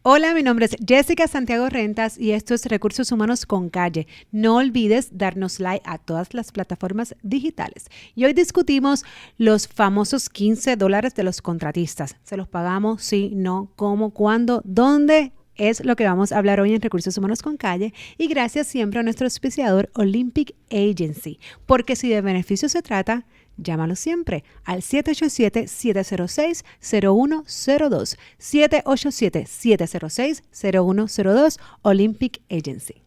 Hola, mi nombre es Jessica Santiago Rentas y esto es Recursos Humanos con Calle. No olvides darnos like a todas las plataformas digitales. Y hoy discutimos los famosos $15 de los contratistas. ¿Se los pagamos? Sí, no, cómo, cuándo, dónde? Es lo que vamos a hablar hoy en Recursos Humanos con Calle y gracias siempre a nuestro auspiciador Olympic Agency, porque si de beneficio se trata, llámalo siempre al 787-706-0102, 787-706-0102, Olympic Agency.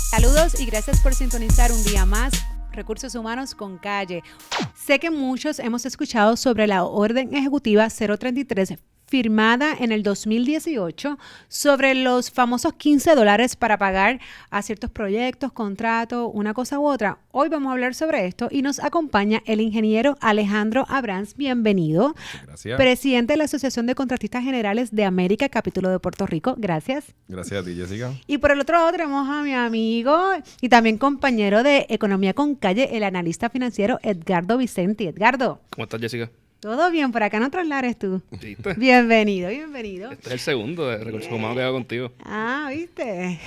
Saludos y gracias por sintonizar un día más Recursos Humanos con Calle. Sé que muchos hemos escuchado sobre la Orden Ejecutiva 033 firmada en el 2018 sobre los famosos $15 para pagar a ciertos proyectos, contratos, una cosa u otra. Hoy vamos a hablar sobre esto y nos acompaña el ingeniero Alejandro Abrams. Bienvenido. Gracias. Presidente de la Asociación de Contratistas Generales de América, capítulo de Puerto Rico. Gracias. Gracias a ti, Jessica. Y por el otro lado tenemos a mi amigo y también compañero de Economía con Calle, el analista financiero Edgardo Vicenti. Edgardo. ¿Cómo estás, Jessica? Todo bien, por acá en otros lares tú. ¿Viste? Bienvenido, bienvenido. Este es el segundo de Recursos Humanos que hago contigo. Ah, ¿viste?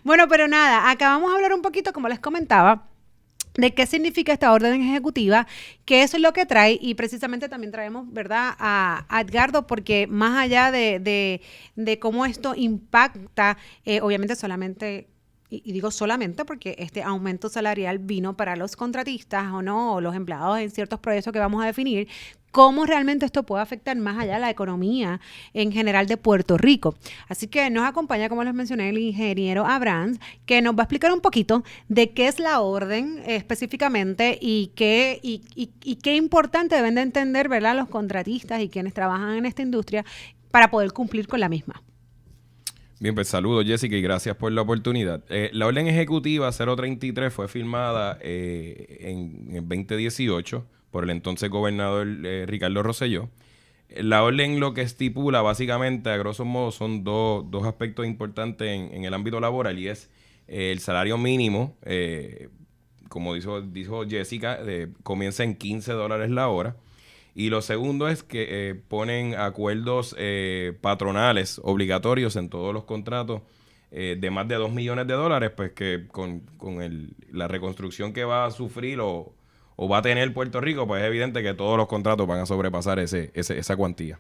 Bueno, pero nada, acá vamos a hablar un poquito, como les comentaba, de qué significa esta orden ejecutiva, qué es lo que trae y precisamente también traemos, ¿verdad?, a Edgardo, porque más allá de cómo esto impacta, obviamente solamente... Y digo solamente porque este aumento salarial vino para los contratistas o no, o los empleados en ciertos proyectos que vamos a definir, cómo realmente esto puede afectar más allá la economía en general de Puerto Rico. Así que nos acompaña, como les mencioné, el ingeniero Abrams, que nos va a explicar un poquito de qué es la orden específicamente y qué importante deben de entender, ¿verdad?, los contratistas y quienes trabajan en esta industria para poder cumplir con la misma. Bien, pues saludos, Jessica, y gracias por la oportunidad. La orden ejecutiva 033 fue firmada en 2018 por el entonces gobernador Ricardo Rosselló. La orden lo que estipula básicamente, a grosso modo, son dos aspectos importantes en el ámbito laboral y es el salario mínimo, como dijo Jessica, comienza en $15 la hora. Y lo segundo es que ponen acuerdos patronales obligatorios en todos los contratos de más de $2 millones, pues que con la reconstrucción que va a sufrir o va a tener Puerto Rico, pues es evidente que todos los contratos van a sobrepasar esa cuantía.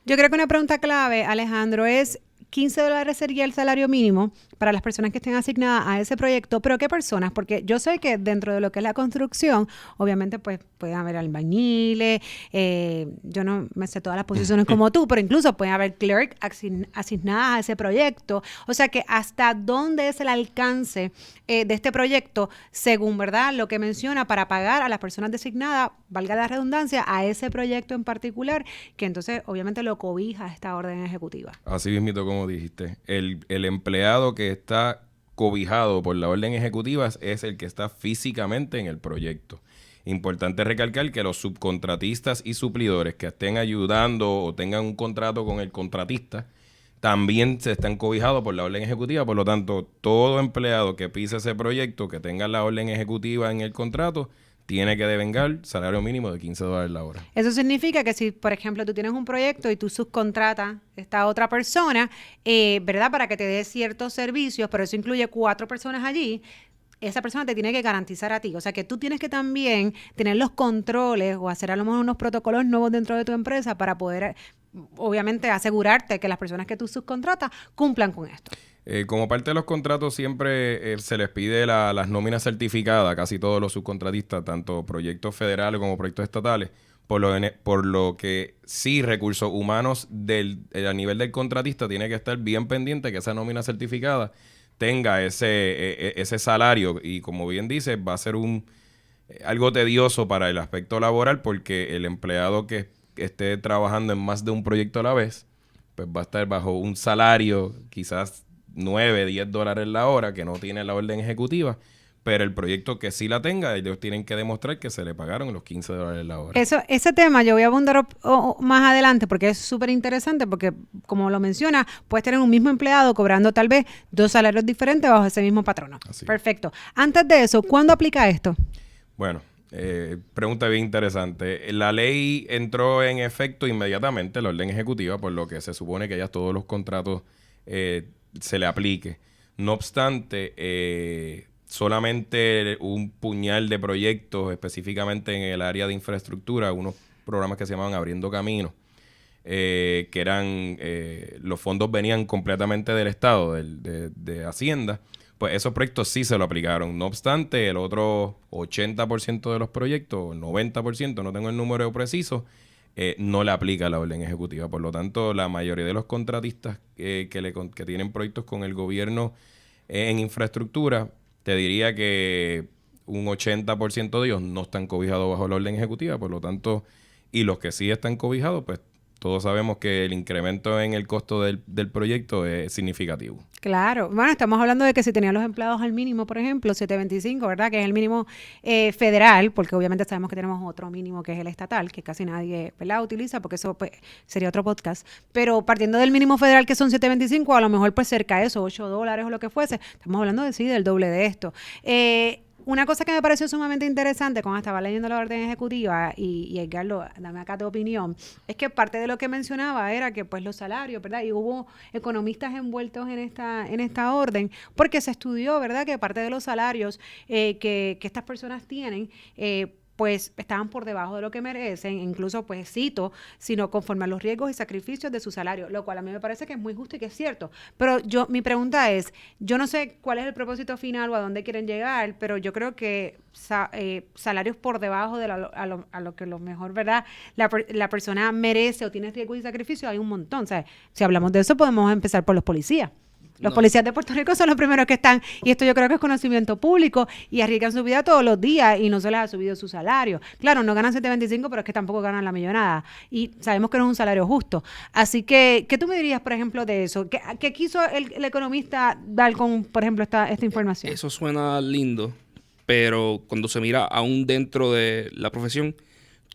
Yo creo que una pregunta clave, Alejandro, es $15 sería el salario mínimo para las personas que estén asignadas a ese proyecto, pero ¿qué personas? Porque yo sé que dentro de lo que es la construcción, obviamente pues pueden haber albañiles, yo no me sé todas las posiciones como tú, pero incluso pueden haber clerk asignadas a ese proyecto. O sea que hasta dónde es el alcance de este proyecto, según, ¿verdad?, lo que menciona para pagar a las personas designadas, valga la redundancia, a ese proyecto en particular, que entonces obviamente lo cobija esta orden ejecutiva. Así mismito como dijiste, el empleado que está cobijado por la orden ejecutiva es el que está físicamente en el proyecto. Importante recalcar que los subcontratistas y suplidores que estén ayudando o tengan un contrato con el contratista también se están cobijados por la orden ejecutiva. Por lo tanto, todo empleado que pise ese proyecto, que tenga la orden ejecutiva en el contrato, tiene que devengar salario mínimo de $15 la hora. Eso significa que si, por ejemplo, tú tienes un proyecto y tú subcontratas a esta otra persona, ¿verdad?, para que te dé ciertos servicios, pero eso incluye 4 personas allí, esa persona te tiene que garantizar a ti. O sea, que tú tienes que también tener los controles o hacer a lo mejor unos protocolos nuevos dentro de tu empresa para poder, obviamente, asegurarte que las personas que tú subcontratas cumplan con esto. Como parte de los contratos siempre se les pide las nóminas certificadas a casi todos los subcontratistas, tanto proyectos federales como proyectos estatales, por lo que sí recursos humanos a nivel del contratista tiene que estar bien pendiente que esa nómina certificada tenga ese salario y, como bien dice, va a ser algo tedioso para el aspecto laboral porque el empleado que esté trabajando en más de un proyecto a la vez pues va a estar bajo un salario quizás $9, $10 la hora que no tiene la orden ejecutiva, pero el proyecto que sí la tenga, ellos tienen que demostrar que se le pagaron los $15 la hora. Ese tema yo voy a abundar más adelante porque es súper interesante porque, como lo menciona, puedes tener un mismo empleado cobrando tal vez 2 salarios diferentes bajo ese mismo patrono. Así. Perfecto. Antes de eso, ¿cuándo aplica esto? Bueno, Pregunta bien interesante. La ley entró en efecto inmediatamente, la orden ejecutiva, por lo que se supone que ya todos los contratos se le aplique. No obstante, solamente un puñal de proyectos, específicamente en el área de infraestructura, unos programas que se llamaban Abriendo Caminos, que eran, los fondos venían completamente del Estado, de Hacienda, pues esos proyectos sí se lo aplicaron. No obstante, el otro 80% de los proyectos, 90%, no tengo el número preciso, no le aplica la orden ejecutiva. Por lo tanto, la mayoría de los contratistas que tienen proyectos con el gobierno en infraestructura, te diría que un 80% de ellos no están cobijados bajo la orden ejecutiva. Por lo tanto, y los que sí están cobijados, pues todos sabemos que el incremento en el costo del proyecto es significativo. Claro. Bueno, estamos hablando de que si tenían los empleados al mínimo, por ejemplo, 725, ¿verdad? Que es el mínimo federal, porque obviamente sabemos que tenemos otro mínimo que es el estatal, que casi nadie, ¿verdad?, utiliza, porque eso pues, sería otro podcast. Pero partiendo del mínimo federal, que son 725, a lo mejor pues cerca de eso, $8 o lo que fuese, estamos hablando de sí, del doble de esto. Una cosa que me pareció sumamente interesante cuando estaba leyendo la orden ejecutiva, y Edgardo, dame acá tu opinión, es que parte de lo que mencionaba era que pues los salarios, ¿verdad? Y hubo economistas envueltos en esta orden, porque se estudió, ¿verdad?, que parte de los salarios que estas personas tienen, pues estaban por debajo de lo que merecen, incluso pues cito, sino conforme a los riesgos y sacrificios de su salario, lo cual a mí me parece que es muy justo y que es cierto. Pero mi pregunta es, yo no sé cuál es el propósito final o a dónde quieren llegar, pero yo creo que salarios por debajo de a lo que lo mejor, ¿verdad?, la persona merece o tiene riesgos y sacrificios, hay un montón. O sea, si hablamos de eso, podemos empezar por los policías. Los policías de Puerto Rico son los primeros que están, y esto yo creo que es conocimiento público, y arriesgan su vida todos los días y no se les ha subido su salario. Claro, no ganan 725, pero es que tampoco ganan la millonada. Y sabemos que no es un salario justo. Así que, ¿qué tú me dirías, por ejemplo, de eso? ¿Qué quiso el economista dar con, por ejemplo, esta información? Eso suena lindo, pero cuando se mira aún dentro de la profesión,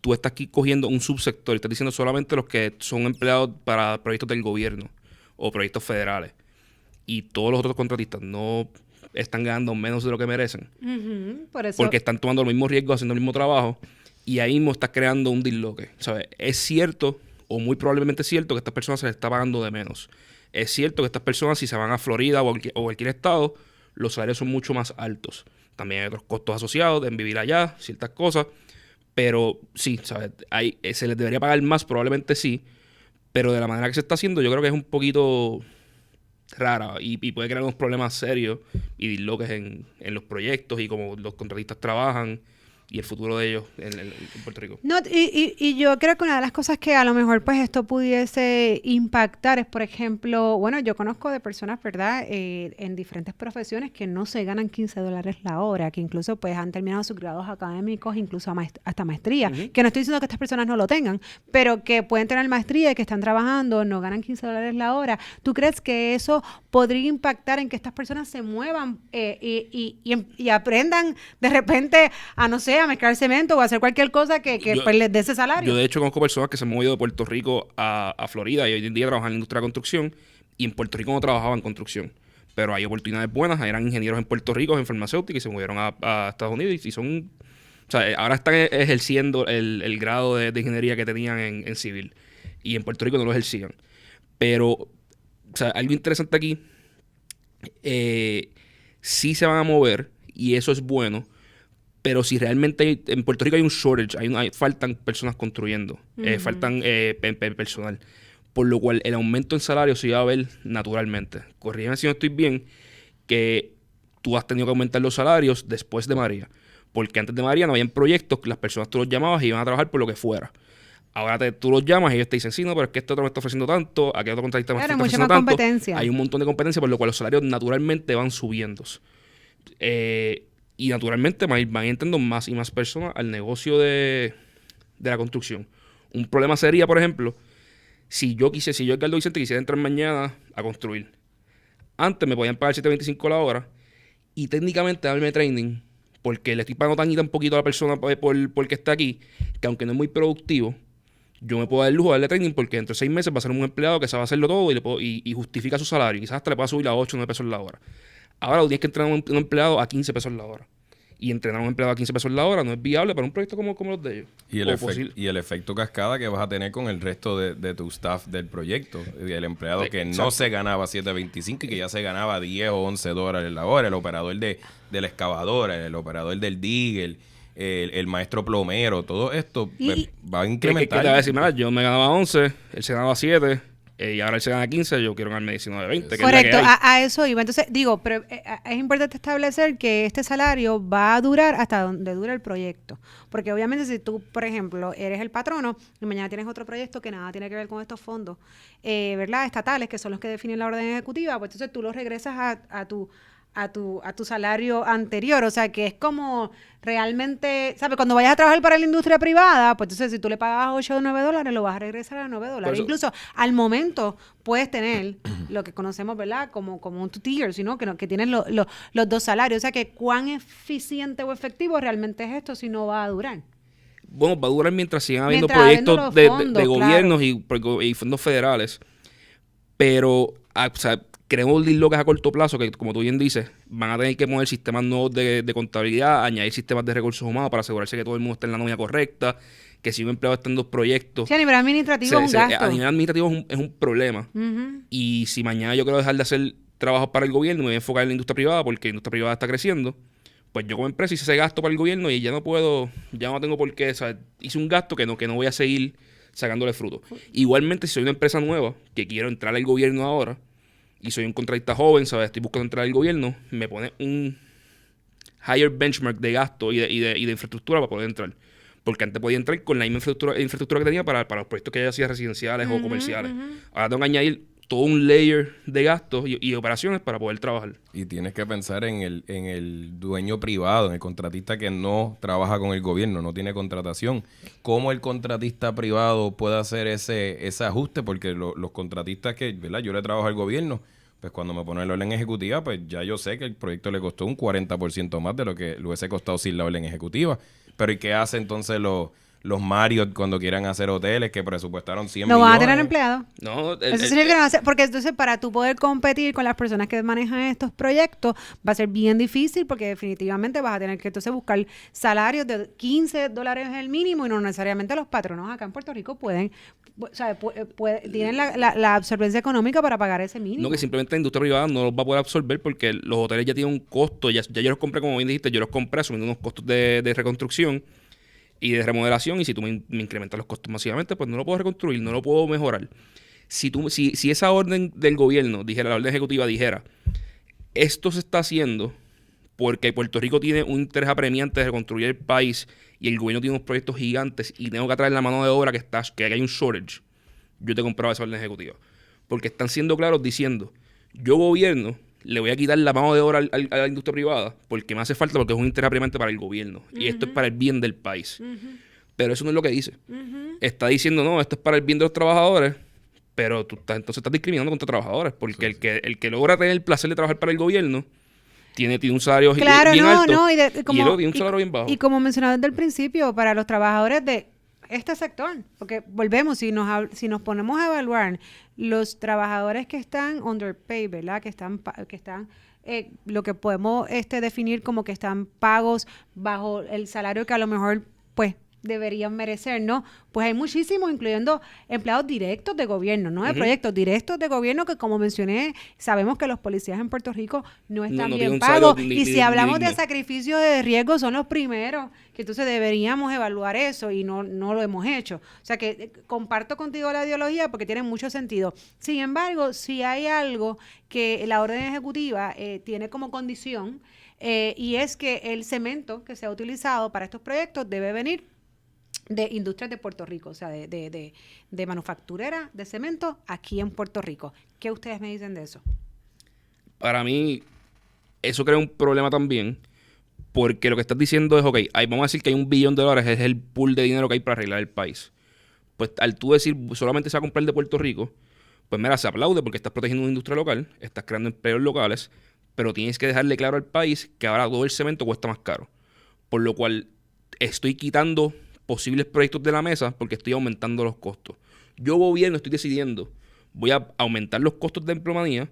tú estás aquí cogiendo un subsector y estás diciendo solamente los que son empleados para proyectos del gobierno o proyectos federales. Y todos los otros contratistas no están ganando menos de lo que merecen. Por eso. Porque están tomando los mismos riesgos, haciendo el mismo trabajo, y ahí mismo estás creando un disloque. ¿Sabes? Es cierto, o muy probablemente es cierto, que a estas personas se les está pagando de menos. Es cierto que estas personas, si se van a Florida o cualquier estado, los salarios son mucho más altos. También hay otros costos asociados en vivir allá, ciertas cosas. Pero sí, ¿sabes? Se les debería pagar más, probablemente sí. Pero de la manera que se está haciendo, yo creo que es un poquito rara y puede crear unos problemas serios y disloques en los proyectos y cómo los contratistas trabajan y el futuro de ellos en Puerto Rico. No, y yo creo que una de las cosas que a lo mejor pues esto pudiese impactar es, por ejemplo, bueno, yo conozco de personas, ¿verdad?, en diferentes profesiones que no se ganan $15 la hora, que incluso pues han terminado sus grados académicos, incluso hasta maestría, que no estoy diciendo que estas personas no lo tengan, pero que pueden tener maestría y que están trabajando, no ganan $15 la hora. ¿Tú crees que eso podría impactar en que estas personas se muevan y aprendan de repente a, no sé, a mezclar cemento o a hacer cualquier cosa que pues, les dé ese salario? Yo de hecho conozco personas que se han movido de Puerto Rico a Florida y hoy en día trabajan en la industria de la construcción, y en Puerto Rico no trabajaban en construcción, pero hay oportunidades buenas. Eran ingenieros en Puerto Rico, en farmacéutica, y se movieron a Estados Unidos y son, o sea, ahora están ejerciendo el grado de ingeniería que tenían en civil, y en Puerto Rico no lo ejercían. Pero, o sea, algo interesante aquí, sí se van a mover y eso es bueno. Pero si realmente en Puerto Rico hay un shortage, faltan personas construyendo, faltan personal, por lo cual el aumento en salario se iba a ver naturalmente. Corrígeme si no estoy bien, que tú has tenido que aumentar los salarios después de María, porque antes de María no habían proyectos que las personas tú los llamabas y iban a trabajar por lo que fuera. Ahora tú los llamas y ellos te dicen, sí, no, pero es que este otro me está ofreciendo tanto, aquí otro contratista me está ofreciendo tanto. Competencia. Hay un montón de competencia, por lo cual los salarios naturalmente van subiendo. Y naturalmente van entrando más y más personas al negocio de la construcción. Un problema sería, por ejemplo, si yo, Edgardo Vicente, quisiera entrar mañana a construir. Antes me podían pagar $7.25 la hora y técnicamente darme training, porque le estoy pagando tan y tan poquito a la persona porque está aquí, que aunque no es muy productivo, yo me puedo dar el lujo de darle training, porque dentro de 6 meses va a ser un empleado que sabe hacerlo todo y justifica su salario. Quizás hasta le pueda subir a 8 o 9 pesos la hora. Ahora tú tienes que entrar a un empleado a $15 la hora. y entrenar a un empleado a 15 pesos la hora no es viable para un proyecto como los de ellos. Y el efecto cascada que vas a tener con el resto de tu staff del proyecto. El empleado que no se ganaba $7.25 y que ya se ganaba $10 o $11 la hora. El operador de la excavadora, el operador del digger, el maestro plomero. Todo esto va a incrementar. ¿Qué te va a decir? Mira, yo me ganaba 11, él se ganaba 7... y ahora él se gana 15, yo quiero ganarme 19, 20. Correcto, a eso iba. Entonces, digo, pero es importante establecer que este salario va a durar hasta donde dure el proyecto. Porque obviamente si tú, por ejemplo, eres el patrono y mañana tienes otro proyecto que nada tiene que ver con estos fondos, ¿verdad? Estatales, que son los que definen la orden ejecutiva, pues entonces tú los regresas a tu salario anterior. O sea, que es como realmente, ¿sabes? Cuando vayas a trabajar para la industria privada, pues entonces si tú le pagas $8 o $9, lo vas a regresar a $9. Incluso al momento puedes tener lo que conocemos, ¿verdad? Como un two-tier, sino que tienen los dos salarios. O sea, que cuán eficiente o efectivo realmente es esto si no va a durar. Bueno, va a durar mientras sigan habiendo proyectos de gobiernos y fondos federales. Pero, o sea, queremos deadlocks a corto plazo que, como tú bien dices, van a tener que poner sistemas nuevos de contabilidad, añadir sistemas de recursos humanos para asegurarse que todo el mundo esté en la nómina correcta, que si un empleado está en 2 proyectos... Sí, a nivel administrativo es un gasto. A nivel administrativo es un problema. Uh-huh. Y si mañana yo quiero dejar de hacer trabajos para el gobierno y me voy a enfocar en la industria privada porque la industria privada está creciendo, pues yo como empresa hice ese gasto para el gobierno y ya no tengo por qué, o sea, hice un gasto que no voy a seguir sacándole fruto. Igualmente, si soy una empresa nueva que quiero entrar al gobierno ahora, y soy un contratista joven, ¿sabes? Estoy buscando entrar al gobierno, me pone un higher benchmark de gasto y de infraestructura para poder entrar. Porque antes podía entrar con la misma infraestructura que tenía para los proyectos que ya hacía residenciales o comerciales. Ahora tengo que añadir todo un layer de gastos y operaciones para poder trabajar. Y tienes que pensar en el dueño privado, en el contratista que no trabaja con el gobierno, no tiene contratación. ¿Cómo el contratista privado puede hacer ese ajuste? Porque los contratistas que, ¿verdad? Yo le trabajo al gobierno, pues cuando me pone la orden ejecutiva, pues ya yo sé que el proyecto le costó un 40% más de lo que le hubiese costado sin la orden ejecutiva. Pero ¿y qué hace entonces los Marriott cuando quieran hacer hoteles que presupuestaron 100 millones? No van a tener empleados. No, eso sería que no va a hacer, porque entonces para tú poder competir con las personas que manejan estos proyectos va a ser bien difícil porque definitivamente vas a tener que entonces buscar salarios de $15 el mínimo y no necesariamente los patronos acá en Puerto Rico pueden, o sea, tienen la absorbencia económica para pagar ese mínimo. No, que simplemente la industria privada no los va a poder absorber porque los hoteles ya tienen un costo, ya yo los compré, como bien dijiste, yo los compré asumiendo unos costos de reconstrucción y de remodelación, y si tú me incrementas los costos masivamente, pues no lo puedo reconstruir, no lo puedo mejorar. Si esa orden del gobierno dijera, la orden ejecutiva dijera, esto se está haciendo porque Puerto Rico tiene un interés apremiante de reconstruir el país y el gobierno tiene unos proyectos gigantes y tengo que atraer la mano de obra que hay un shortage, yo te compraba esa orden ejecutiva. Porque están siendo claros diciendo, yo gobierno, le voy a quitar la mano de obra a la industria privada porque me hace falta, porque es un interés apremiante para el gobierno. Y esto es para el bien del país. Pero eso no es lo que dice. Está diciendo, no, esto es para el bien de los trabajadores, pero entonces estás discriminando contra trabajadores porque el que logra tener el placer de trabajar para el gobierno tiene un salario bien alto y el otro tiene un salario bien bajo. Y como mencionaba desde el principio, para los trabajadores de este sector, porque volvemos, si nos ponemos a evaluar los trabajadores que están underpaid, ¿verdad? Que están lo que podemos definir como que están pagos bajo el salario que a lo mejor pues deberían merecer, ¿no? Pues hay muchísimos, incluyendo empleados directos de gobierno, ¿no? De proyectos directos de gobierno que, como mencioné, sabemos que los policías en Puerto Rico no están bien pagos. Y si hablamos de sacrificio de riesgo, son los primeros que entonces deberíamos evaluar eso y no lo hemos hecho. O sea que comparto contigo la ideología porque tiene mucho sentido. Sin embargo, si hay algo que la orden ejecutiva tiene como condición y es que el cemento que se ha utilizado para estos proyectos debe venir de industrias de Puerto Rico, o sea, de manufacturera de cemento aquí en Puerto Rico. ¿Qué ustedes me dicen de eso? Para mí, eso crea un problema también, porque lo que estás diciendo es, ok, vamos a decir que hay $1 billón, es el pool de dinero que hay para arreglar el país. Pues al tú decir solamente se va a comprar de Puerto Rico, pues mira, se aplaude porque estás protegiendo una industria local, estás creando empleos locales, pero tienes que dejarle claro al país que ahora todo el cemento cuesta más caro. Por lo cual estoy quitando posibles proyectos de la mesa porque estoy aumentando los costos. Yo gobierno estoy decidiendo, voy a aumentar los costos de empleomanía,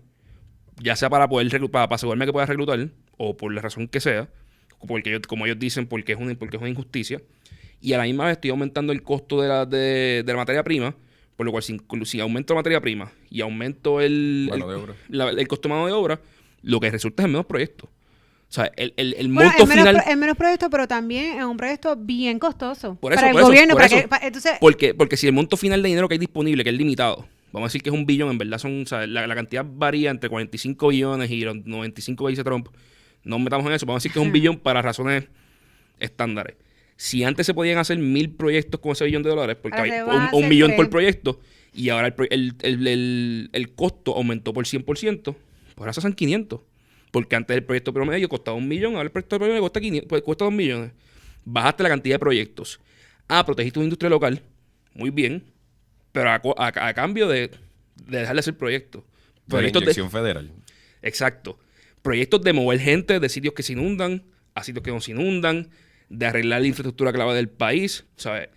ya sea para poder para asegurarme que pueda reclutar o por la razón que sea, como ellos dicen, porque es una injusticia. Y a la misma vez estoy aumentando el costo de la materia prima, por lo cual si aumento la materia prima y aumento el costo de mano de obra, lo que resulta es en menos proyectos. O sea, el monto final... Es menos proyecto, pero también es un proyecto bien costoso por eso, para el gobierno. Entonces, porque si el monto final de dinero que hay disponible, que es limitado, vamos a decir que es 1 billón, en verdad o sea, la cantidad varía entre 45 billones y los 95 que dice Trump. No nos metamos en eso, vamos a decir que es 1 billón para razones estándares. Si antes se podían hacer 1,000 proyectos con ese $1 billón, porque hay un millón por proyecto, y ahora el costo aumentó por 100%, pues ahora se hacen 500. Porque antes el proyecto promedio costaba 1 millón, ahora el proyecto promedio cuesta 2 millones. Bajaste la cantidad de proyectos. Protegiste una industria local, muy bien, pero a cambio de dejar de hacer proyectos. De la inyección federal. Exacto. Proyectos de mover gente de sitios que se inundan a sitios que no se inundan, de arreglar la infraestructura clave del país. ¿Sabes?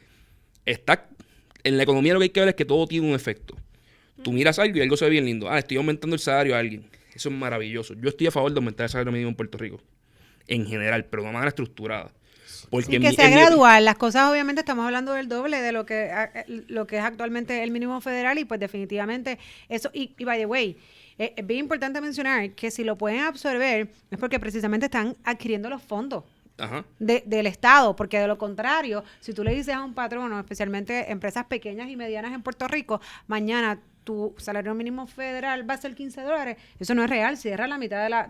En la economía lo que hay que ver es que todo tiene un efecto. Tú miras algo y algo se ve bien lindo. Estoy aumentando el salario a alguien. Eso es maravilloso. Yo estoy a favor de aumentar el salario mínimo en Puerto Rico. En general, pero de una manera estructurada. Porque que sea gradual. Las cosas, obviamente, estamos hablando del doble de lo que es actualmente el mínimo federal. Y pues definitivamente eso... Y by the way, es bien importante mencionar que si lo pueden absorber es porque precisamente están adquiriendo los fondos. Ajá. Del Estado, porque de lo contrario, si tú le dices a un patrono, especialmente empresas pequeñas y medianas en Puerto Rico, mañana tu salario mínimo federal va a ser $15, eso no es real, cierra la mitad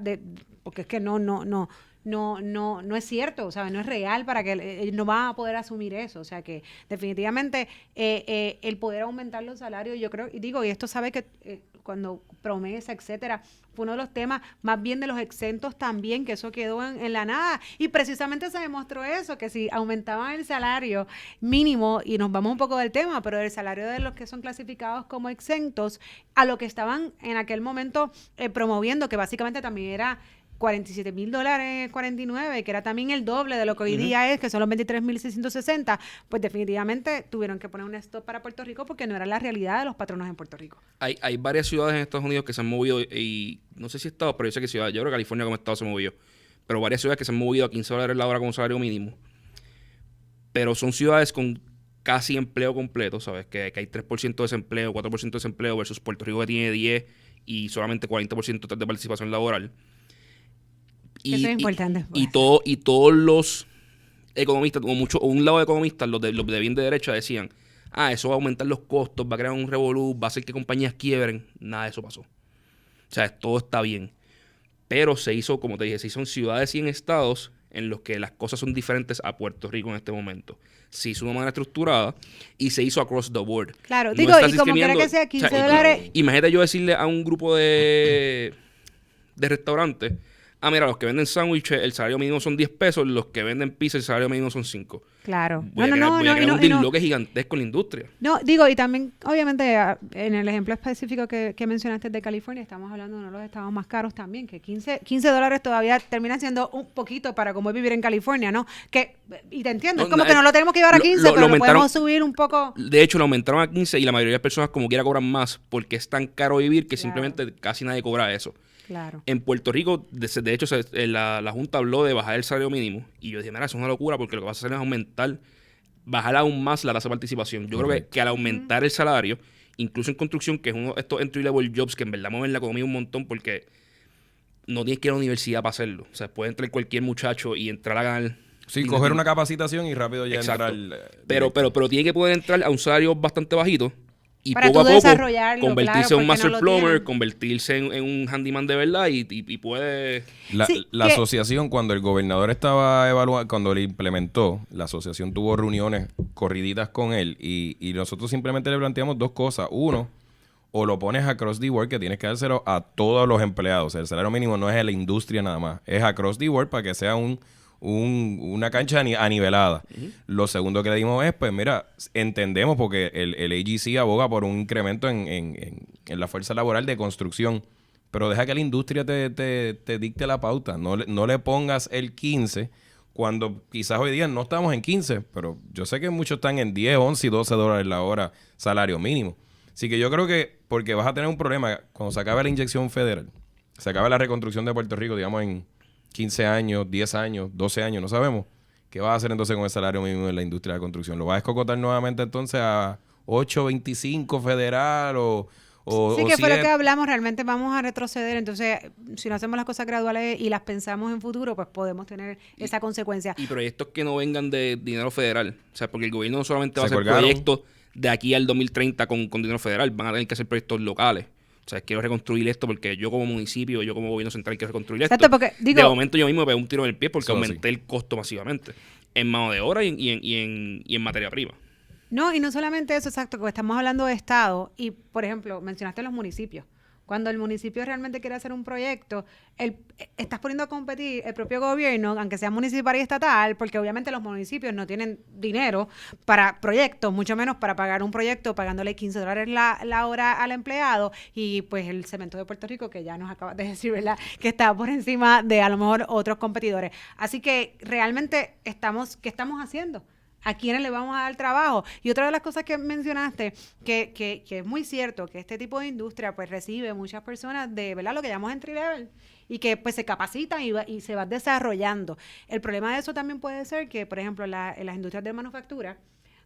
porque es que no es cierto, o sea, no es real para que no van a poder asumir eso, o sea que definitivamente el poder aumentar los salarios, yo creo, y esto sabe que cuando promesa, etcétera, fue uno de los temas, más bien de los exentos también, que eso quedó en la nada, y precisamente se demostró eso, que si aumentaban el salario mínimo, y nos vamos un poco del tema, pero el salario de los que son clasificados como exentos, a lo que estaban en aquel momento promoviendo, que básicamente también era $47,000, 49, que era también el doble de lo que hoy día es, que son los 23,660, pues definitivamente tuvieron que poner un stop para Puerto Rico porque no era la realidad de los patronos en Puerto Rico. Hay varias ciudades en Estados Unidos que se han movido, y no sé si estados, pero yo sé que ciudades, yo creo que California como estado se movió, pero varias ciudades que se han movido a $15 la hora como salario mínimo, pero son ciudades con casi empleo completo, ¿sabes? Que hay 3% de desempleo, 4% de desempleo versus Puerto Rico que tiene 10 y solamente 40% de participación laboral. Eso es importante. Y todos los economistas, o un lado de economistas, los de bien de derecha, decían, eso va a aumentar los costos, va a crear un revolú, va a hacer que compañías quiebren. Nada de eso pasó. O sea, todo está bien. Pero se hizo, como te dije, se hizo en ciudades y en estados en los que las cosas son diferentes a Puerto Rico en este momento. Se hizo de una manera estructurada y se hizo across the board. Claro, y como quiera que sea, $15. Imagínate yo decirle a un grupo de restaurantes, mira, los que venden sándwiches, el salario mínimo son $10, los que venden pizza, el salario mínimo son $5. Claro. Voy a crear un disloque gigantesco en la industria. Y también, obviamente, en el ejemplo específico que mencionaste de California, estamos hablando de uno de los estados más caros también, que $15 todavía termina siendo un poquito para cómo es vivir en California, ¿no? Y te entiendo, es como que no lo tenemos que llevar a 15, pero lo podemos subir un poco. De hecho, lo aumentaron a 15 y la mayoría de personas como quiera cobran más porque es tan caro vivir que simplemente casi nadie cobra eso. Claro. En Puerto Rico, de hecho, la Junta habló de bajar el salario mínimo. Y yo dije, mira, eso es una locura porque lo que vas a hacer es bajar aún más la tasa de participación. Yo creo que al aumentar el salario, incluso en construcción, que es uno de estos entry-level jobs que en verdad mueven la economía un montón porque no tienes que ir a la universidad para hacerlo. O sea, puede entrar cualquier muchacho y entrar a ganar... Sí, coger una capacitación y rápido ya entrar... Pero tiene que poder entrar a un salario bastante bajito. Y para poco a poco convertirse en un master plumber, convertirse en un handyman de verdad y puede... La asociación, cuando el gobernador estaba evaluando, cuando le implementó, la asociación tuvo reuniones corriditas con él y nosotros simplemente le planteamos dos cosas. Uno, o lo pones across the board, que tienes que dárselo a todos los empleados. O sea, el salario mínimo no es de la industria nada más, es across the board para que sea una cancha anivelada. Lo segundo que le dimos es, pues mira, entendemos porque el AGC aboga por un incremento en la fuerza laboral de construcción, pero deja que la industria te dicte la pauta. No le pongas el 15 cuando quizás hoy día no estamos en 15, pero yo sé que muchos están en 10, 11 y $12 la hora salario mínimo. Así que yo creo que, porque vas a tener un problema cuando se acabe la inyección federal, se acabe la reconstrucción de Puerto Rico, digamos 15 años, 10 años, 12 años, no sabemos. ¿Qué vas a hacer entonces con el salario mínimo en la industria de la construcción? ¿Lo vas a escocotar nuevamente entonces a 8.25 federal o Sí, que fue lo 7? que hablamos, realmente vamos a retroceder, entonces si no hacemos las cosas graduales y las pensamos en futuro, pues podemos tener esa consecuencia. Y proyectos que no vengan de dinero federal. O sea, porque el gobierno no solamente va a Se hacer colgaron. proyectos de aquí al 2030 con dinero federal, van a tener que hacer proyectos locales. O sea, quiero reconstruir esto porque yo como municipio, yo como gobierno central quiero reconstruir esto. Exacto, porque digo, de momento yo mismo me pegué un tiro en el pie porque Eso aumenté sí. el costo masivamente. En mano de obra y en materia prima. no, y no solamente eso, exacto, que estamos hablando de Estado y, por ejemplo, mencionaste los municipios. Cuando el municipio realmente quiere hacer un proyecto, estás poniendo a competir el propio gobierno, aunque sea municipal y estatal, porque obviamente los municipios no tienen dinero para proyectos, mucho menos para pagar un proyecto pagándole $15 la hora al empleado y pues el cemento de Puerto Rico, que ya nos acabas de decir, ¿verdad? Que está por encima de a lo mejor otros competidores. Así que realmente ¿qué estamos haciendo? ¿A quiénes le vamos a dar trabajo? Y otra de las cosas que mencionaste, que es muy cierto, que este tipo de industria pues recibe muchas personas de, ¿verdad? Lo que llamamos entry level y que pues se capacitan y se van desarrollando. El problema de eso también puede ser que, por ejemplo, en las industrias de manufactura,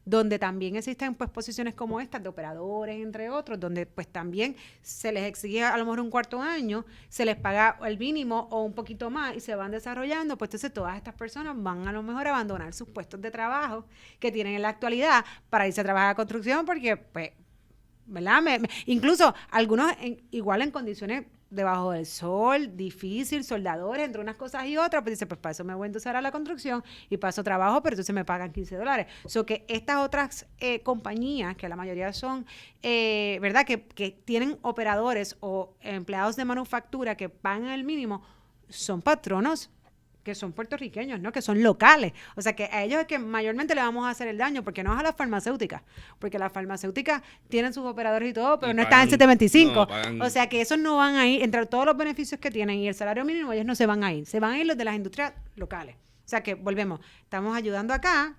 donde también existen pues posiciones como estas de operadores, entre otros, donde pues también se les exige a lo mejor un cuarto año, se les paga el mínimo o un poquito más y se van desarrollando, pues entonces todas estas personas van a lo mejor a abandonar sus puestos de trabajo que tienen en la actualidad para irse a trabajar a construcción porque pues, ¿verdad? Incluso algunos igual en condiciones debajo del sol, difícil, soldadores, entre unas cosas y otras, pues dice, pues para eso me voy a endosar a la construcción y paso trabajo, pero entonces me pagan $15. So que estas otras compañías, que la mayoría son, ¿verdad? Que tienen operadores o empleados de manufactura que pagan el mínimo, son patronos que son puertorriqueños, ¿no? Que son locales. O sea, que a ellos es que mayormente le vamos a hacer el daño, porque no es a las farmacéuticas, porque las farmacéuticas tienen sus operadores y todo, pero Y no están en pagan- 725. no, pagan- O sea, que esos no van a ir, entre todos los beneficios que tienen y el salario mínimo, ellos no se van a ir. Se van a ir los de las industrias locales. O sea, que volvemos, estamos ayudando acá,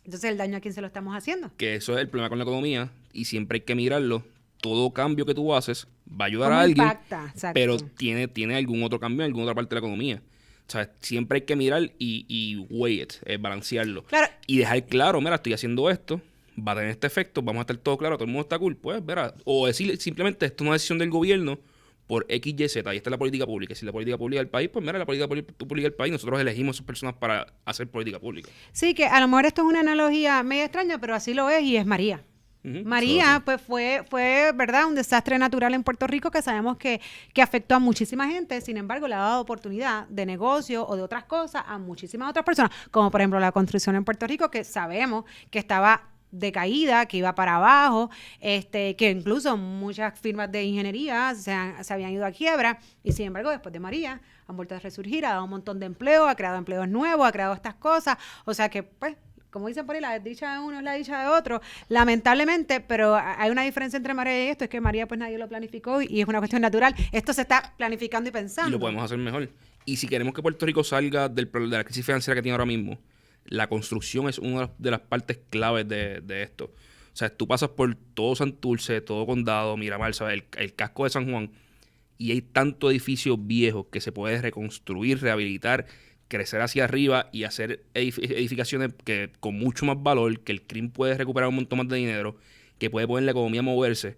entonces el daño a quién se lo estamos haciendo. Que eso es el problema con la economía y siempre hay que mirarlo. Todo cambio que tú haces va a ayudar ¿Cómo a alguien, impacta? Exacto. pero tiene algún otro cambio en alguna otra parte de la economía. O sea, siempre hay que mirar y weigh it, balancearlo. Claro. Y dejar claro, mira, estoy haciendo esto, va a tener este efecto, vamos a estar todo claro, todo el mundo está cool, pues, verá. O decir simplemente, esto es una decisión del gobierno por X, Y, Z, y esta es la política pública. Y si la política pública del país, pues mira, la política pública del país, nosotros elegimos a esas personas para hacer política pública. Sí, que a lo mejor esto es una analogía media extraña, pero así lo es y es María. Ujú. María, pues fue, ¿verdad? Un desastre natural en Puerto Rico que sabemos que afectó a muchísima gente, sin embargo, le ha dado oportunidad de negocio o de otras cosas a muchísimas otras personas, como por ejemplo la construcción en Puerto Rico, que sabemos que estaba decaída, que iba para abajo, que incluso muchas firmas de ingeniería se habían ido a quiebra, y sin embargo, después de María, han vuelto a resurgir, ha dado un montón de empleo, ha creado empleos nuevos, ha creado estas cosas, o sea que, pues, como dicen por ahí, la desdicha de uno es la dicha de otro, lamentablemente, pero hay una diferencia entre María y esto, es que María pues nadie lo planificó y es una cuestión natural. Esto se está planificando y pensando. Y lo podemos hacer mejor. Y si queremos que Puerto Rico salga de la crisis financiera que tiene ahora mismo, la construcción es una de las partes claves de esto. O sea, tú pasas por todo Santurce, todo Condado, Miramar, ¿sabes? El casco de San Juan, y hay tantos edificios viejos que se puede reconstruir, rehabilitar, crecer hacia arriba y hacer edificaciones que con mucho más valor, que el CRIM puede recuperar un montón más de dinero, que puede poner la economía a moverse.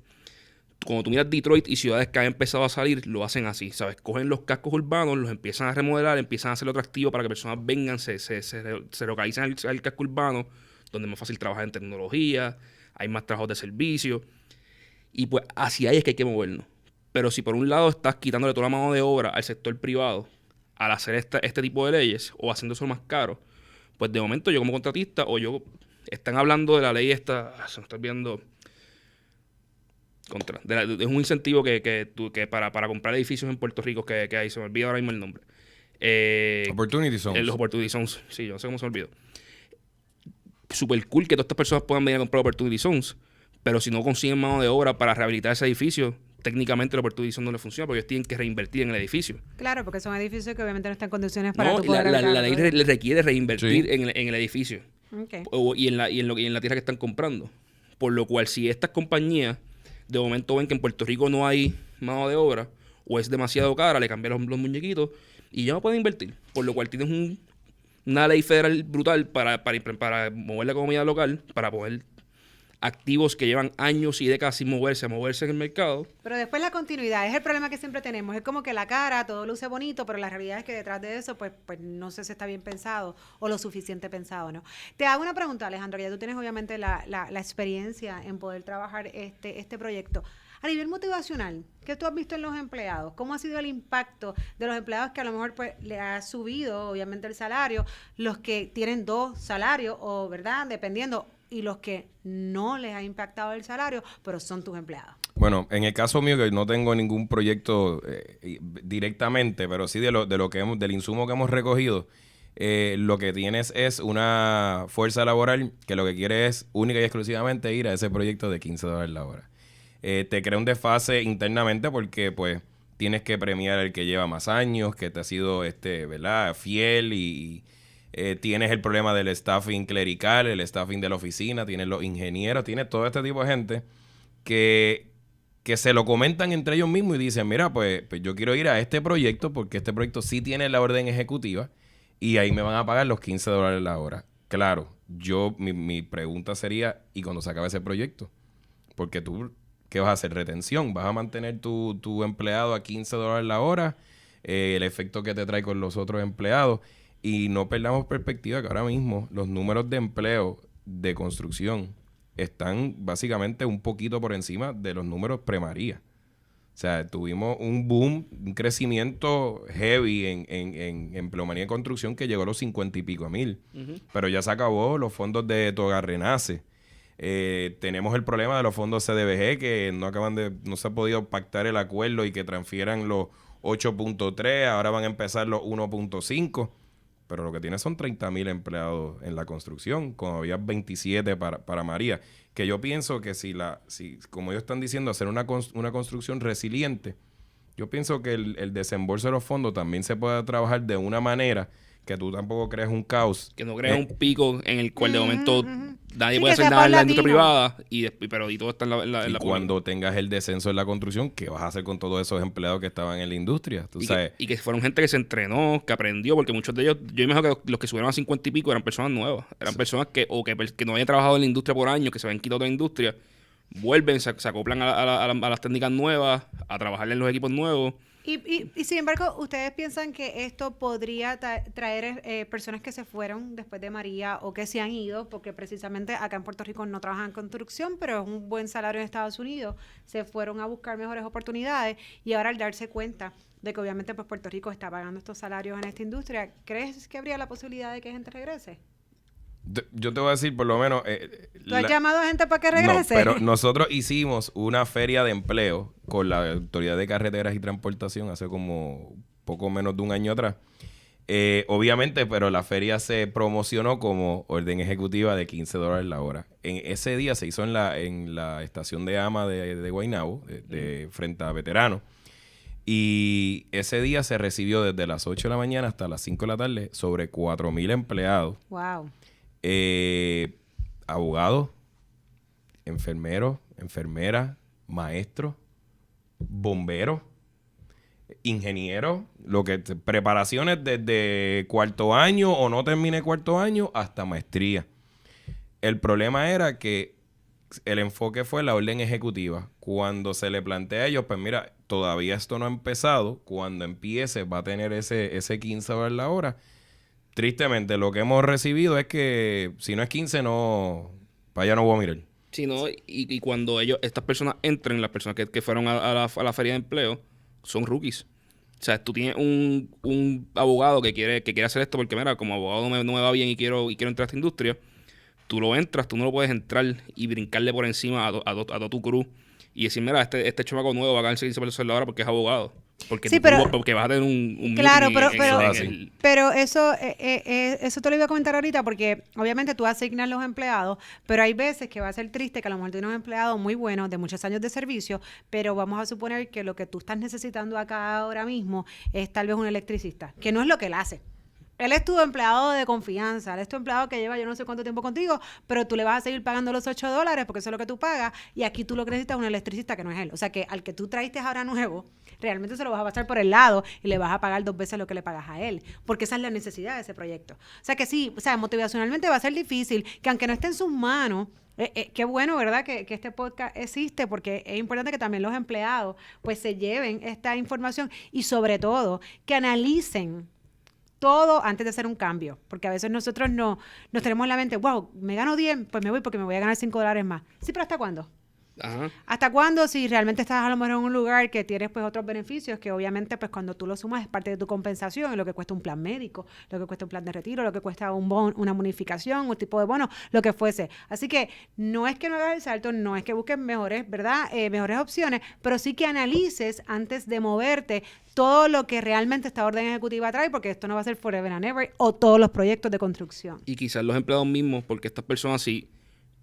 Cuando tú miras Detroit y ciudades que han empezado a salir, lo hacen así, ¿sabes? Cogen los cascos urbanos, los empiezan a remodelar, empiezan a hacerlo atractivo para que personas vengan, se localicen al casco urbano, donde es más fácil trabajar en tecnología, hay más trabajos de servicio. Y pues hacia ahí es que hay que movernos. Pero si por un lado estás quitándole toda la mano de obra al sector privado, al hacer este tipo de leyes o haciendo eso más caro, pues de momento yo como contratista están hablando de la ley esta, se me está olvidando, es un incentivo que para comprar edificios en Puerto Rico que hay, se me olvida ahora mismo el nombre. Opportunity Zones. Los Opportunity Zones, sí, yo no sé cómo se me olvidó. Super cool que todas estas personas puedan venir a comprar Opportunity Zones, pero si no consiguen mano de obra para rehabilitar ese edificio, técnicamente la Opportunity Zone no le funciona porque ellos tienen que reinvertir en el edificio. Claro, porque son edificios que obviamente no están en condiciones para No, tú poder la ley arreglarlo. le requiere reinvertir Sí. en el edificio Okay. y en la tierra que están comprando. Por lo cual, si estas compañías de momento ven que en Puerto Rico no hay mano de obra o es demasiado cara, le cambian los muñequitos Y ya no pueden invertir. Por lo cual tienes una ley federal brutal para mover la economía local, para poder activos que llevan años y décadas sin moverse, a moverse en el mercado. Pero después la continuidad, es el problema que siempre tenemos. Es como que la cara, todo luce bonito, pero la realidad es que detrás de eso, pues no sé si está bien pensado o lo suficiente pensado, ¿no? Te hago una pregunta, Alejandro, ya tú tienes obviamente la experiencia en poder trabajar este proyecto. A nivel motivacional, ¿qué tú has visto en los empleados? ¿Cómo ha sido el impacto de los empleados que a lo mejor pues le ha subido obviamente el salario, los que tienen 2 salarios o, ¿verdad? Dependiendo, y los que no les ha impactado el salario, pero son tus empleados? Bueno, en el caso mío, que no tengo ningún proyecto directamente, pero sí del insumo que hemos recogido, lo que tienes es una fuerza laboral que lo que quiere es única y exclusivamente ir a ese proyecto de $15 la hora. Te crea un desfase internamente porque pues tienes que premiar al que lleva más años, que te ha sido ¿verdad? Fiel y tienes el problema del staffing clerical, el staffing de la oficina, tienes los ingenieros, tienes todo este tipo de gente que se lo comentan entre ellos mismos y dicen, mira, pues yo quiero ir a este proyecto porque este proyecto sí tiene la orden ejecutiva y ahí me van a pagar los $15 la hora. Claro, mi pregunta sería, ¿y cuando se acabe ese proyecto? Porque tú, ¿qué vas a hacer? ¿Retención? ¿Vas a mantener tu empleado a $15 la hora? El efecto que te trae con los otros empleados. Y no perdamos perspectiva que ahora mismo los números de empleo de construcción están básicamente un poquito por encima de los números pre-María. O sea, tuvimos un boom, un crecimiento heavy en empleomanía de construcción que llegó a los 50 y pico mil. Uh-huh. Pero ya se acabó los fondos de Togar Renace. Tenemos el problema de los fondos CDBG que no se ha podido pactar el acuerdo y que transfieran los 8.3, ahora van a empezar los 1.5. Pero lo que tiene son 30,000 empleados en la construcción, como había 27 para María. Que yo pienso que si como ellos están diciendo, hacer una construcción resiliente, yo pienso que el desembolso de los fondos también se puede trabajar de una manera que tú tampoco crees un caos. Que no crees un pico en el cual de momento nadie puede hacer nada en la industria privada y todo está en la cuando tengas el descenso en la construcción, ¿qué vas a hacer con todos esos empleados que estaban en la industria? ¿Tú sabes? Y que fueron gente que se entrenó, que aprendió, porque muchos de ellos, yo imagino que los que subieron a 50 y pico eran personas nuevas. Eran personas que no habían trabajado en la industria por años, que se habían quitado de la industria, vuelven, se acoplan a las técnicas nuevas, a trabajar en los equipos nuevos. Y sin embargo, ¿ustedes piensan que esto podría traer personas que se fueron después de María o que se han ido? Porque precisamente acá en Puerto Rico no trabajan en construcción, pero es un buen salario en Estados Unidos. Se fueron a buscar mejores oportunidades y ahora al darse cuenta de que obviamente pues Puerto Rico está pagando estos salarios en esta industria, ¿crees que habría la posibilidad de que gente regrese? Yo te voy a decir, por lo menos... ¿Tú has llamado a gente para que regrese? No, pero nosotros hicimos una feria de empleo con la Autoridad de Carreteras y Transportación hace como poco menos de un año atrás. Obviamente, pero la feria se promocionó como orden ejecutiva de $15 la hora. En ese día se hizo en la estación de AMA de Guaynabo, frente a Veteranos. Y ese día se recibió desde las 8 de la mañana hasta las 5 de la tarde sobre 4,000 empleados. ¡Wow! Abogados, enfermeros, enfermeras, maestros, bomberos, ingenieros, preparaciones desde cuarto año o no termine cuarto año hasta maestría. El problema era que el enfoque fue la orden ejecutiva. Cuando se le plantea a ellos, pues mira, todavía esto no ha empezado, cuando empiece va a tener ese $15 la hora. Tristemente, lo que hemos recibido es que si no es 15, para allá no voy a mirar. Sí, no, y cuando estas personas entren, las personas que fueron a la feria de empleo, son rookies. O sea, tú tienes un abogado que quiere hacer esto porque, mira, como abogado no me va bien y quiero entrar a esta industria, tú no lo puedes entrar y brincarle por encima a toda tu crew y decir, mira, este chamaco nuevo va a ganar $15 la hora porque es abogado. Porque, sí, porque vas a tener un claro, pero eso te lo iba a comentar ahorita porque obviamente tú asignas los empleados, pero hay veces que va a ser triste que a lo mejor tienes un empleado muy bueno de muchos años de servicio, pero vamos a suponer que lo que tú estás necesitando acá ahora mismo es tal vez un electricista, que no es lo que él hace. Él es tu empleado de confianza, él es tu empleado que lleva yo no sé cuánto tiempo contigo, pero tú le vas a seguir pagando los $8 porque eso es lo que tú pagas y aquí tú lo que necesitas es un electricista que no es él. O sea que al que tú traiste ahora nuevo, realmente se lo vas a pasar por el lado y le vas a pagar 2 veces lo que le pagas a él, porque esa es la necesidad de ese proyecto. O sea que sí, o sea, motivacionalmente va a ser difícil, que aunque no esté en sus manos, qué bueno, ¿verdad? Que este podcast existe porque es importante que también los empleados pues se lleven esta información y sobre todo que analicen todo antes de hacer un cambio, porque a veces nosotros nos tenemos en la mente, wow, me gano 10, pues me voy porque me voy a ganar $5 más. Sí, pero ¿hasta cuándo? Ajá. ¿Hasta cuándo? Si realmente estás a lo mejor en un lugar que tienes pues otros beneficios que obviamente pues cuando tú lo sumas es parte de tu compensación, lo que cuesta un plan médico, lo que cuesta un plan de retiro, lo que cuesta una bonificación, un tipo de bono, lo que fuese. Así que no es que no hagas el salto, no es que busques mejores, ¿verdad? Mejores opciones, pero sí que analices antes de moverte todo lo que realmente esta orden ejecutiva trae, porque esto no va a ser forever and ever, o todos los proyectos de construcción. Y quizás los empleados mismos, porque estas personas sí,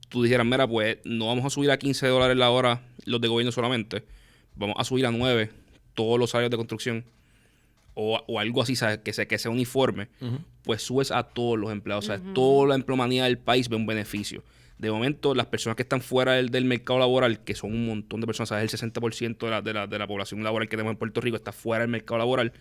tú dijeras, mira, pues no vamos a subir a $15 la hora los de gobierno solamente, vamos a subir a 9 todos los salarios de construcción o algo así, ¿sabes? Que sea uniforme, pues subes a todos los empleados, ¿sabes? Toda la empleomanía del país ve un beneficio. De momento, las personas que están fuera del mercado laboral, que son un montón de personas, ¿sabes? El 60% de la población laboral que tenemos en Puerto Rico está fuera del mercado laboral,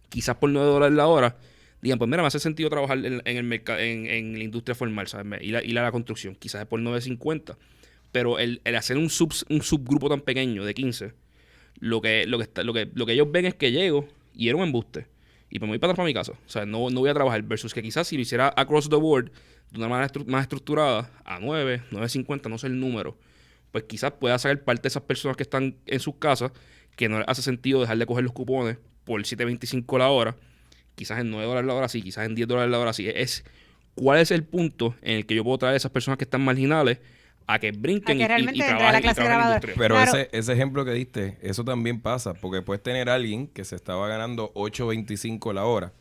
quizás por $9 la hora, digan, pues mira, me hace sentido trabajar en el mercado, en la industria formal, ¿sabes? Ir a la construcción, quizás es por $9.50, pero el hacer un subgrupo tan pequeño de 15, lo que ellos ven es que llego y era un embuste y pues me voy para atrás para mi casa, o sea, no voy a trabajar, versus que quizás si lo hiciera across the board de una manera más estructurada, a 9.50, no sé el número, pues quizás pueda sacar parte de esas personas que están en sus casas, que no les hace sentido dejar de coger los cupones por $7.25 la hora, quizás en $9 la hora sí, quizás en $10 la hora sí. ¿Cuál es el punto en el que yo puedo traer a esas personas que están marginales a que brinquen a que realmente y entre a trabajen, la clase en la grabadora? industria? Pero Claro. ese ejemplo que diste, eso también pasa, porque puedes tener a alguien que se estaba ganando $8.25 la hora.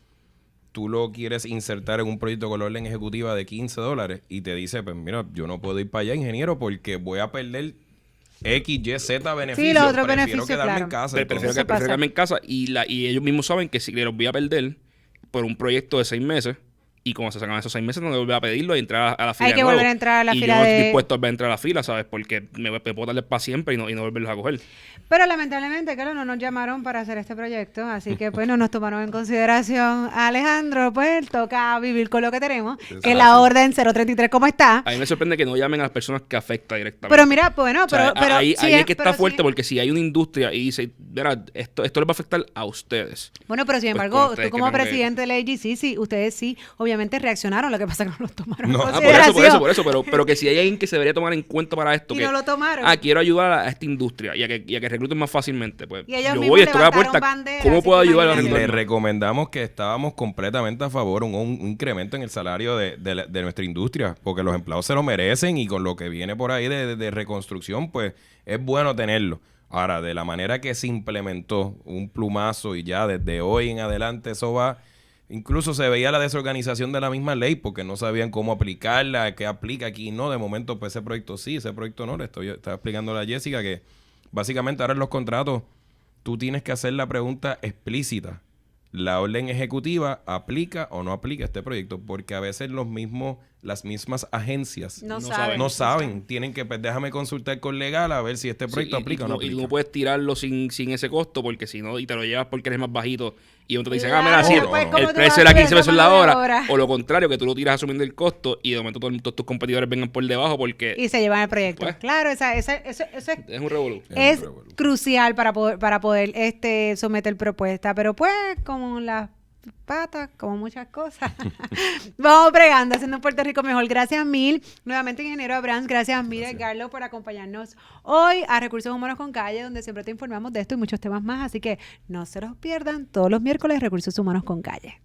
Tú lo quieres insertar en un proyecto con la orden ejecutiva de $15 y te dice, pues mira, yo no puedo ir para allá, ingeniero, porque voy a perder X, Y, Z beneficios. Sí, los otros Prefiero beneficios, quedarme claro. en casa. Prefiero entonces. quedarme en casa y ellos mismos saben que si los voy a perder por un proyecto de 6 meses y como se sacan esos 6 meses, no me volver a pedirlo y entrar a la fila. Hay que de nuevo. volver a entrar a la y fila yo no de... estoy dispuesto a entrar a la fila, ¿sabes? Porque me puedo darle para siempre y no volverlos a coger. Pero lamentablemente, claro, no nos llamaron para hacer este proyecto, así que pues no nos tomaron en consideración a Alejandro, pues toca vivir con lo que tenemos, que es la orden 033 como está. A mí me sorprende que no llamen a las personas que afecta directamente. Pero mira, bueno, O sea, pero ahí, sí ahí es que está pero fuerte sí. porque si hay una industria y dice, verá, esto les va a afectar a ustedes. Bueno, pero sin Pues embargo, con ustedes tú como que tengo que- presidente de la AGC, sí, ustedes sí, obviamente reaccionaron, lo que pasa es que no los tomaron No. en Ah, consideración. por eso, pero que si hay alguien que se debería tomar en cuenta para esto, Y que no lo tomaron. quiero ayudar a esta industria y a que recluten más fácilmente, pues Y ellos yo mismos voy, estoy a la levantaron puerta, bandera, ¿cómo así puedo que ayudar a Y imagínate. le reclutar? recomendamos que estábamos completamente a favor un incremento en el salario de nuestra industria, porque los empleados se lo merecen y con lo que viene por ahí de reconstrucción, pues es bueno tenerlo. Ahora, de la manera que se implementó un plumazo y ya desde hoy en adelante eso va... Incluso se veía la desorganización de la misma ley porque no sabían cómo aplicarla, qué aplica aquí. No, de momento pues ese proyecto sí, ese proyecto no. Estaba explicando a Jessica que básicamente ahora en los contratos tú tienes que hacer la pregunta explícita. ¿La orden ejecutiva aplica o no aplica este proyecto? Porque a veces las mismas agencias No No saben. no saben. Tienen que, pues déjame consultar con legal a ver si este proyecto Sí, aplica o no y tú aplica. no puedes tirarlo sin ese costo porque si no, y te lo llevas porque eres más bajito y entonces te dicen, Claro, mira, sí, después, ¿cómo el tú precio vas era 15 subiendo pesos la mano de hora. obra? O lo contrario, que tú lo tiras asumiendo el costo y de momento todos tus competidores vengan por debajo porque Y se llevan el proyecto. Pues. Claro, eso es es un revolú. es un revolú. crucial para poder someter propuesta, pero pues como las patas, como muchas cosas. Vamos bregando, haciendo un Puerto Rico mejor. Gracias mil. Nuevamente, ingeniero Abrams, gracias mil, Edgardo, por acompañarnos hoy a Recursos Humanos con Calle, donde siempre te informamos de esto y muchos temas más. Así que no se los pierdan todos los miércoles, Recursos Humanos con Calle.